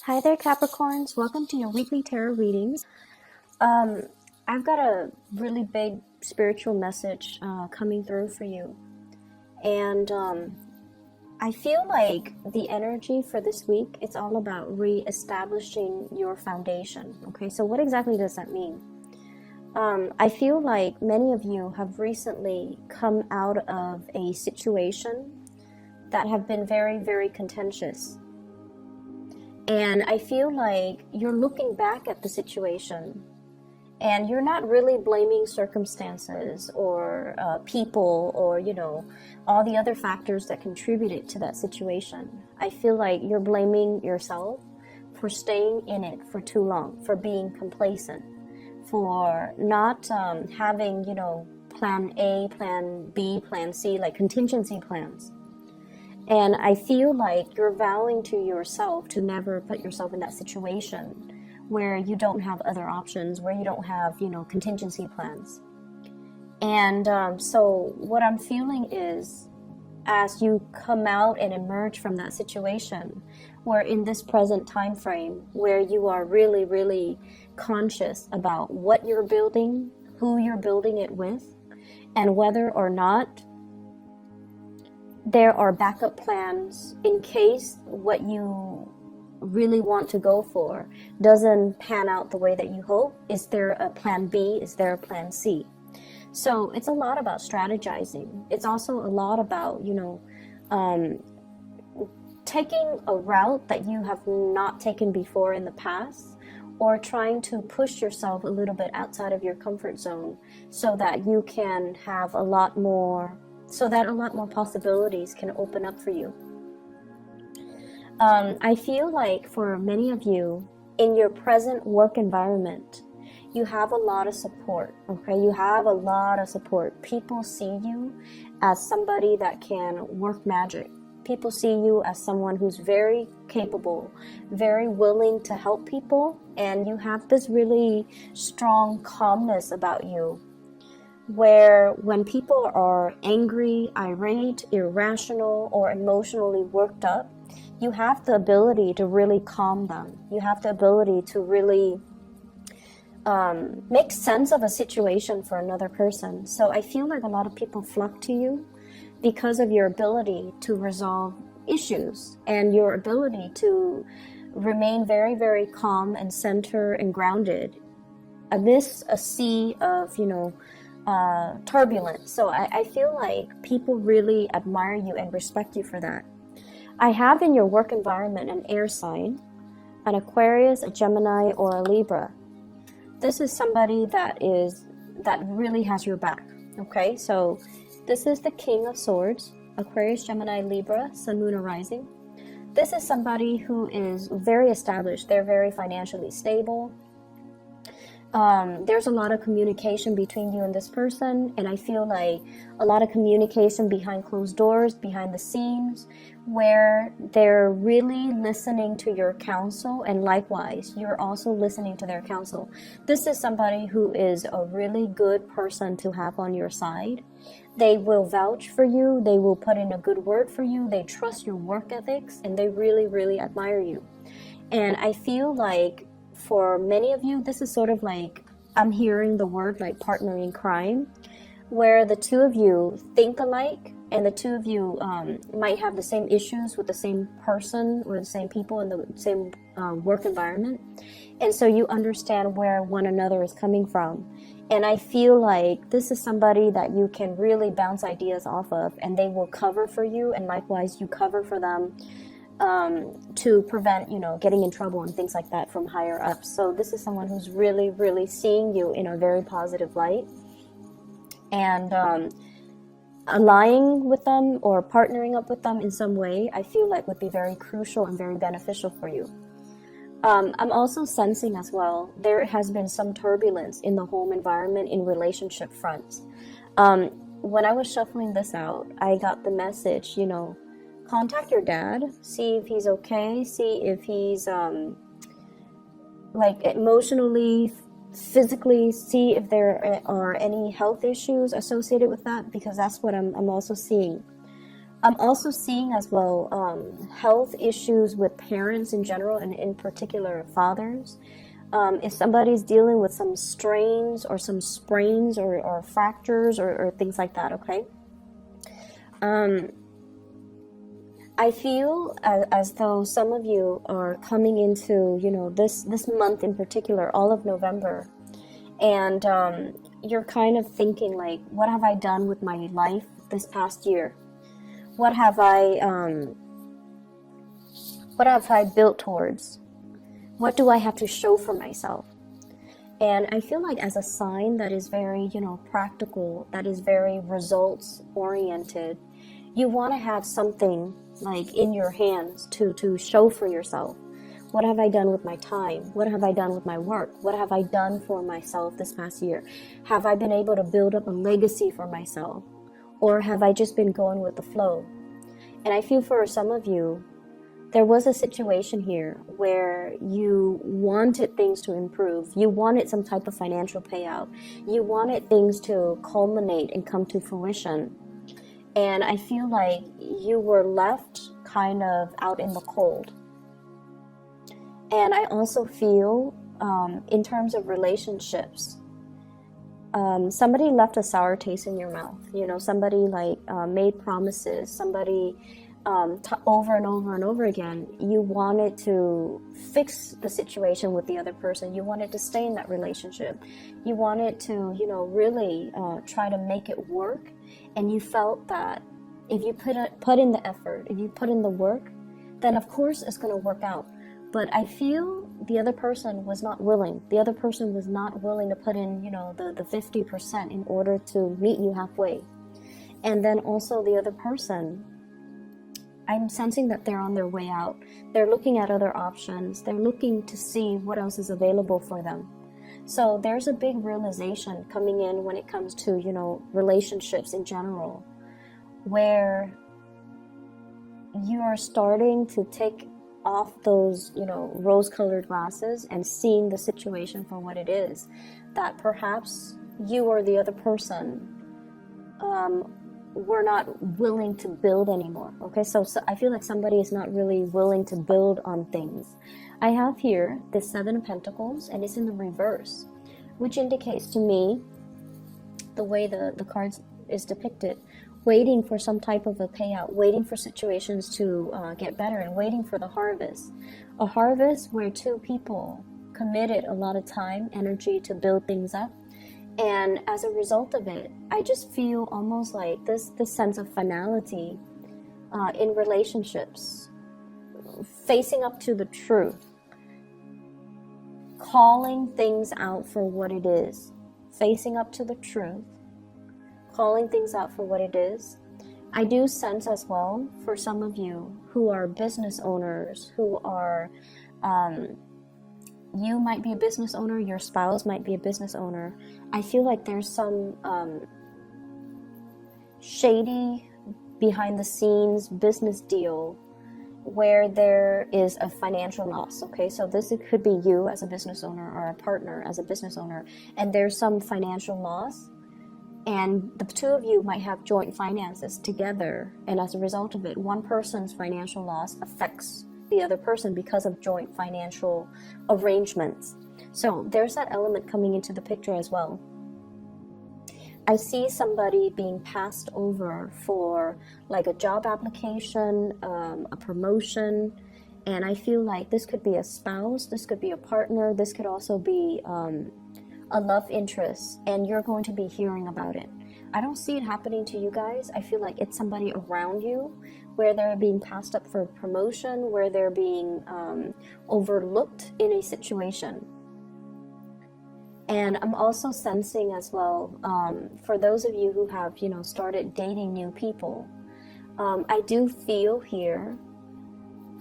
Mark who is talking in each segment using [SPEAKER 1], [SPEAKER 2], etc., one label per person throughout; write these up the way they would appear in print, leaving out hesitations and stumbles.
[SPEAKER 1] Hi there, Capricorns. Welcome to your weekly tarot readings. I've got a really big spiritual message coming through for you. And I feel like the energy for this week, it's all about re-establishing your foundation. Okay, so what exactly does that mean? I feel like many of you have recently come out of a situation that have been very, very contentious. And I feel like you're looking back at the situation and you're not really blaming circumstances or people or, all the other factors that contributed to that situation. I feel like you're blaming yourself for staying in it for too long, for being complacent, for not having, plan A, plan B, plan C, like contingency plans. And I feel like you're vowing to yourself to never put yourself in that situation where you don't have other options, where you don't have, contingency plans. And so what I'm feeling is, as you come out and emerge from that situation, where in this present time frame, where you are really, really conscious about what you're building, who you're building it with, and whether or not there are backup plans in case what you really want to go for doesn't pan out the way that you hope. Is there a plan B? Is there a plan C? So it's a lot about strategizing. It's also a lot about, taking a route that you have not taken before in the past, or trying to push yourself a little bit outside of your comfort zone so that you can have a lot more possibilities can open up for you. I feel like for many of you, in your present work environment, you have a lot of support, okay? You have a lot of support. People see you as somebody that can work magic. People see you as someone who's very capable, very willing to help people, and you have this really strong calmness about you, where when people are angry, irate, irrational, or emotionally worked up, you have the ability to really calm them. You have the ability to really make sense of a situation for another person. So I feel like a lot of people flock to you because of your ability to resolve issues and your ability to remain very, very calm and centered and grounded amidst a sea of, turbulence. So I feel like people really admire you and respect you for that. I have in your work environment an air sign, an Aquarius, a Gemini, or a Libra. This is somebody that really has your back. Okay, so this is the King of Swords, Aquarius, Gemini, Libra, Sun, Moon, or Rising. This is somebody who is very established. They're very financially stable. There's a lot of communication between you and this person, and I feel like a lot of communication behind closed doors, behind the scenes, where they're really listening to your counsel, and likewise, you're also listening to their counsel. This is somebody who is a really good person to have on your side. They will vouch for you, they will put in a good word for you, they trust your work ethics, and they really, really admire you. And I feel like for many of you, this is sort of like, I'm hearing the word like partner in crime, where the two of you think alike, and the two of you might have the same issues with the same person or the same people in the same work environment. And so you understand where one another is coming from. And I feel like this is somebody that you can really bounce ideas off of, and they will cover for you, and likewise you cover for them. To prevent, getting in trouble and things like that from higher ups. So this is someone who's really, really seeing you in a very positive light. And allying with them or partnering up with them in some way, I feel like would be very crucial and very beneficial for you. I'm also sensing as well, there has been some turbulence in the home environment in relationship fronts. When I was shuffling this out, I got the message, contact your dad, see if he's okay, see if he's like emotionally, physically, see if there are any health issues associated with that, because that's what I'm also seeing. I'm also seeing as well health issues with parents in general, and in particular fathers. If somebody's dealing with some strains or some sprains or fractures or things like that, okay? I feel as though some of you are coming into, you know, this month in particular, all of November, and you're kind of thinking like, what have I done with my life this past year? What have I built towards? What do I have to show for myself? And I feel like as a sign that is very, you know, practical, that is very results oriented, you want to have something like in your hands to show for yourself. What have I done with my time? What have I done with my work? What have I done for myself this past year? Have I been able to build up a legacy for myself? Or have I just been going with the flow? And I feel for some of you, there was a situation here where you wanted things to improve. You wanted some type of financial payout. You wanted things to culminate and come to fruition. And I feel like you were left kind of out in the cold. And I also feel in terms of relationships, somebody left a sour taste in your mouth. You know, somebody like made promises, somebody over and over and over again. You wanted to fix the situation with the other person. You wanted to stay in that relationship. You wanted to, you know, really try to make it work. And you felt that if you put in the effort, if you put in the work, then of course it's going to work out. But I feel the other person was not willing. The other person was not willing to put in, you know, the 50% in order to meet you halfway. And then also the other person, I'm sensing that they're on their way out. They're looking at other options. They're looking to see what else is available for them. So there's a big realization coming in when it comes to, you know, relationships in general, where you are starting to take off those, you know, rose-colored glasses and seeing the situation for what it is. That perhaps you or the other person were not willing to build anymore. Okay, so I feel like somebody is not really willing to build on things. I have here the Seven of Pentacles, and it's in the reverse, which indicates to me, the way the cards is depicted, waiting for some type of a payout, waiting for situations to get better, and waiting for the harvest. A harvest where two people committed a lot of time, energy to build things up. And as a result of it, I just feel almost like this sense of finality in relationships, facing up to the truth, calling things out for what it is, facing up to the truth, calling things out for what it is. I do sense as well for some of you who are business owners, who are, you might be a business owner, your spouse might be a business owner. I feel like there's some shady behind the scenes business deal where there is a financial loss. Okay, so it could be you as a business owner or a partner as a business owner, and there's some financial loss, and the two of you might have joint finances together, and as a result of it, one person's financial loss affects the other person because of joint financial arrangements. So there's that element coming into the picture as well. I see somebody being passed over for like a job application, a promotion, and I feel like this could be a spouse, this could be a partner, this could also be a love interest, and you're going to be hearing about it. I don't see it happening to you guys. I feel like it's somebody around you where they're being passed up for promotion, where they're being overlooked in a situation. And I'm also sensing as well, for those of you who have, you know, started dating new people, I do feel here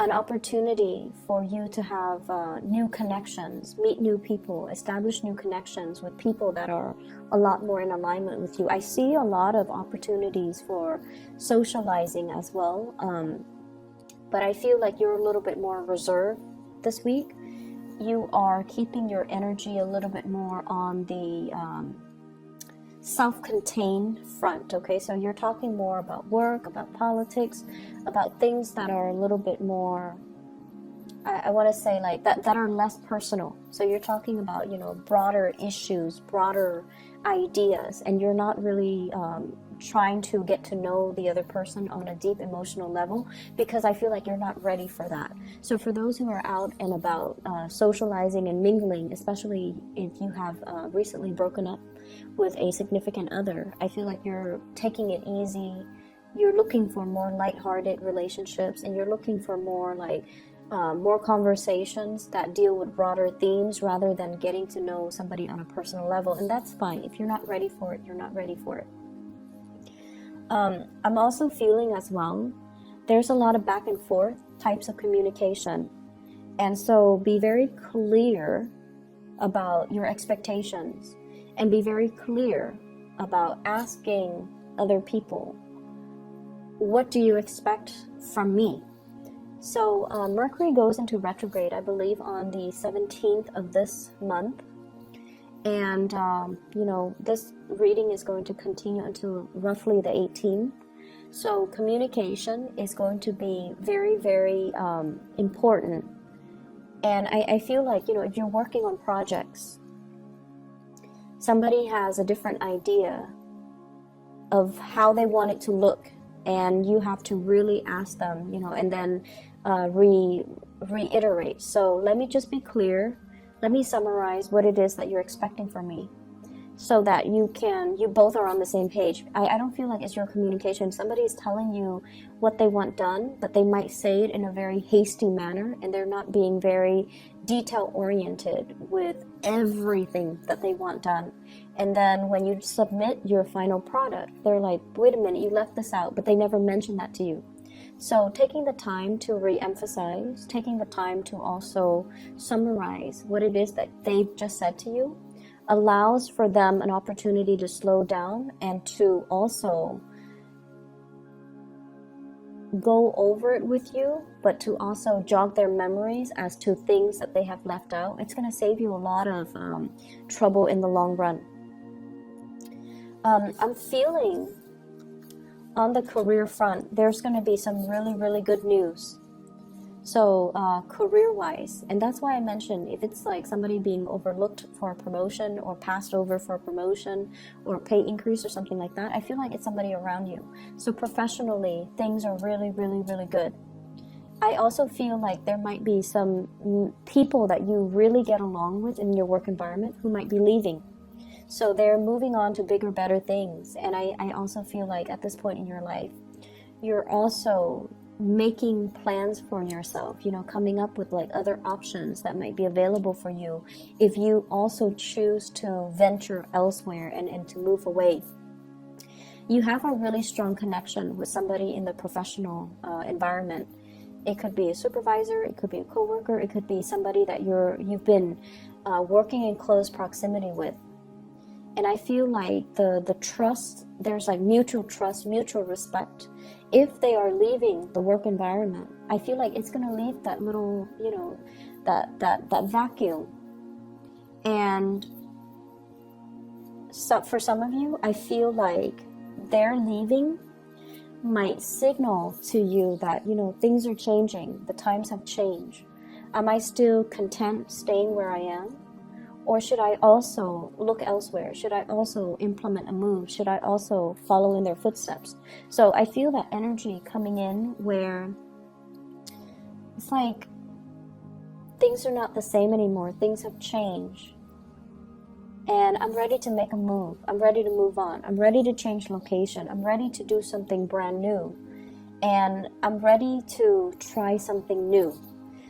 [SPEAKER 1] an opportunity for you to have new connections, meet new people, establish new connections with people that are a lot more in alignment with you. I see a lot of opportunities for socializing as well, but I feel like you're a little bit more reserved this week. You are keeping your energy a little bit more on the self-contained front, okay? So you're talking more about work, about politics, about things that are a little bit more, I want to say like that are less personal. So you're talking about, you know, broader issues, broader ideas, and you're not really trying to get to know the other person on a deep emotional level, because I feel like you're not ready for that. So for those who are out and about socializing and mingling, especially if you have recently broken up with a significant other, I feel like you're taking it easy. You're looking for more lighthearted relationships, and you're looking for more like more conversations that deal with broader themes rather than getting to know somebody on a personal level. And that's fine. If you're not ready for it, you're not ready for it. I'm also feeling as well, there's a lot of back and forth types of communication. And so be very clear about your expectations, and be very clear about asking other people, what do you expect from me? So Mercury goes into retrograde, I believe, on the 17th of this month. And, you know, this reading is going to continue until roughly the 18th. So communication is going to be very, very important. And I feel like, you know, if you're working on projects, somebody has a different idea of how they want it to look, and you have to really ask them, you know, and then reiterate. So let me just be clear. Let me summarize what it is that you're expecting from me, so that you both are on the same page. I don't feel like it's your communication. Somebody is telling you what they want done, but they might say it in a very hasty manner, and they're not being very detail oriented with everything that they want done. And then when you submit your final product, they're like, wait a minute, you left this out, but they never mentioned that to you. So taking the time to re-emphasize, taking the time to also summarize what it is that they've just said to you, allows for them an opportunity to slow down and to also go over it with you, but to also jog their memories as to things that they have left out. It's going to save you a lot of trouble in the long run. I'm feeling on the career front, there's going to be some really, really good news. So career-wise, and that's why I mentioned if it's like somebody being overlooked for a promotion or passed over for a promotion or pay increase or something like that, I feel like it's somebody around you. So professionally, things are really, really, really good. I also feel like there might be some people that you really get along with in your work environment who might be leaving. So they're moving on to bigger, better things. And I also feel like at this point in your life, you're also making plans for yourself, you know, coming up with like other options that might be available for you if you also choose to venture elsewhere and to move away. You have a really strong connection with somebody in the professional environment. It could be a supervisor, it could be a coworker, it could be somebody that you've been working in close proximity with. And I feel like the trust, there's like mutual trust, mutual respect. If they are leaving the work environment, I feel like it's going to leave that little, you know, that vacuum. And so for some of you, I feel like their leaving might signal to you that, you know, things are changing. The times have changed. Am I still content staying where I am? Or should I also look elsewhere? Should I also implement a move? Should I also follow in their footsteps? So I feel that energy coming in where it's like things are not the same anymore. Things have changed. And I'm ready to make a move. I'm ready to move on. I'm ready to change location. I'm ready to do something brand new. And I'm ready to try something new.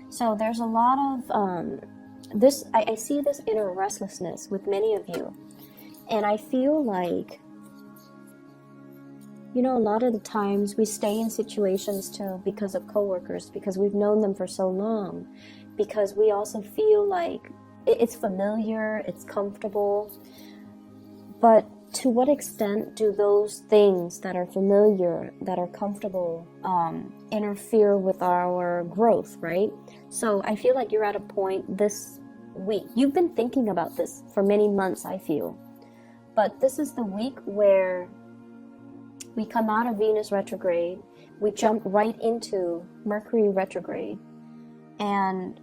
[SPEAKER 1] So there's a lot of I see this inner restlessness with many of you. And I feel like, you know, a lot of the times we stay in situations too because of coworkers, because we've known them for so long, because we also feel like it's familiar, it's comfortable. But to what extent do those things that are familiar, that are comfortable, interfere with our growth, right? So I feel like you're at a point this week. You've been thinking about this for many months, I feel. But this is the week where we come out of Venus retrograde, we jump right into Mercury retrograde, and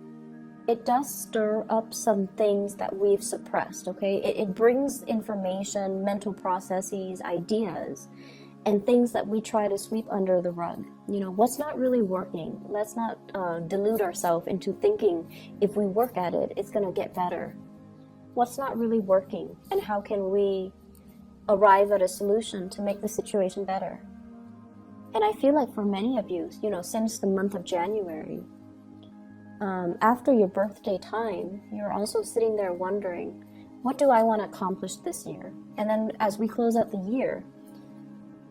[SPEAKER 1] it does stir up some things that we've suppressed, okay? It brings information, mental processes, ideas, and things that we try to sweep under the rug. You know, what's not really working? Let's not delude ourselves into thinking if we work at it, it's gonna get better. What's not really working, and how can we arrive at a solution to make the situation better? And I feel like for many of you, you know, since the month of January, after your birthday time, you're also sitting there wondering, what do I want to accomplish this year? And then as we close out the year,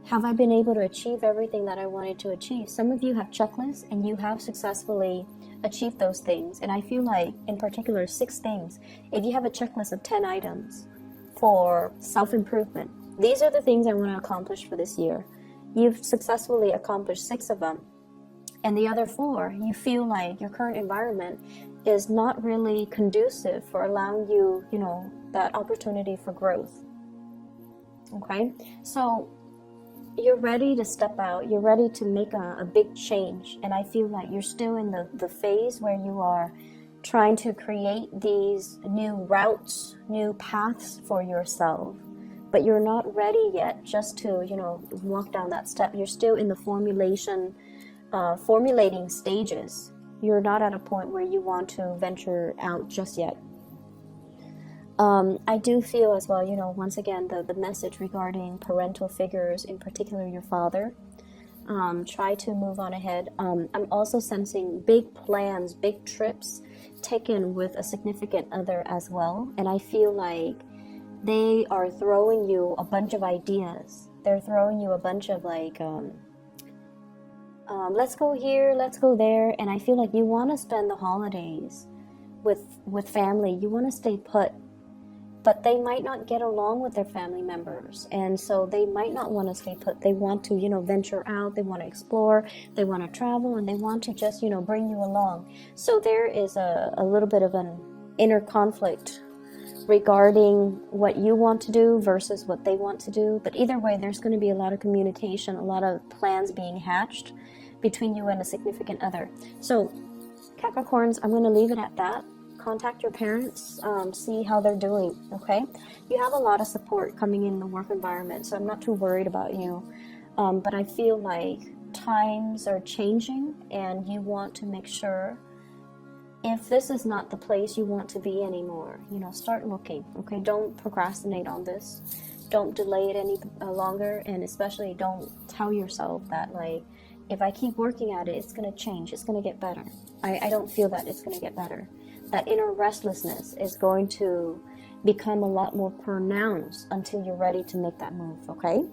[SPEAKER 1] have I been able to achieve everything that I wanted to achieve? Some of you have checklists and you have successfully achieved those things. And I feel like, in particular, 6 things. If you have a checklist of 10 items for self-improvement, these are the things I want to accomplish for this year. You've successfully accomplished 6 of them. And the other 4, you feel like your current environment is not really conducive for allowing you, you know, that opportunity for growth. Okay? So you're ready to step out. You're ready to make a big change. And I feel like you're still in the phase where you are trying to create these new routes, new paths for yourself. But you're not ready yet just to, you know, walk down that step. You're still in the formulating stages. You're not at a point where you want to venture out just yet. I do feel as well, you know, once again, the message regarding parental figures, in particular your father, try to move on ahead. I'm also sensing big plans, big trips taken with a significant other as well. And I feel like they are throwing you a bunch of ideas. They're throwing you a bunch of like, let's go here, let's go there. And I feel like you want to spend the holidays with family. You want to stay put. But they might not get along with their family members. And so they might not want to stay put. They want to, you know, venture out. They want to explore. They want to travel. And they want to just, you know, bring you along. So there is a little bit of an inner conflict regarding what you want to do versus what they want to do. But either way, there's going to be a lot of communication, a lot of plans being hatched between you and a significant other. So Capricorns, I'm going to leave it at that. Contact your parents, see how they're doing, okay? You have a lot of support coming in the work environment, so I'm not too worried about you. But I feel like times are changing and you want to make sure, if this is not the place you want to be anymore, you know, start looking, okay? Don't procrastinate on this. Don't delay it any longer, and especially don't tell yourself that, like, if I keep working at it, it's going to change, it's going to get better. I don't feel that it's going to get better. That inner restlessness is going to become a lot more pronounced until you're ready to make that move, okay?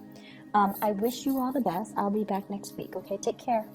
[SPEAKER 1] I wish you all the best. I'll be back next week, okay? Take care.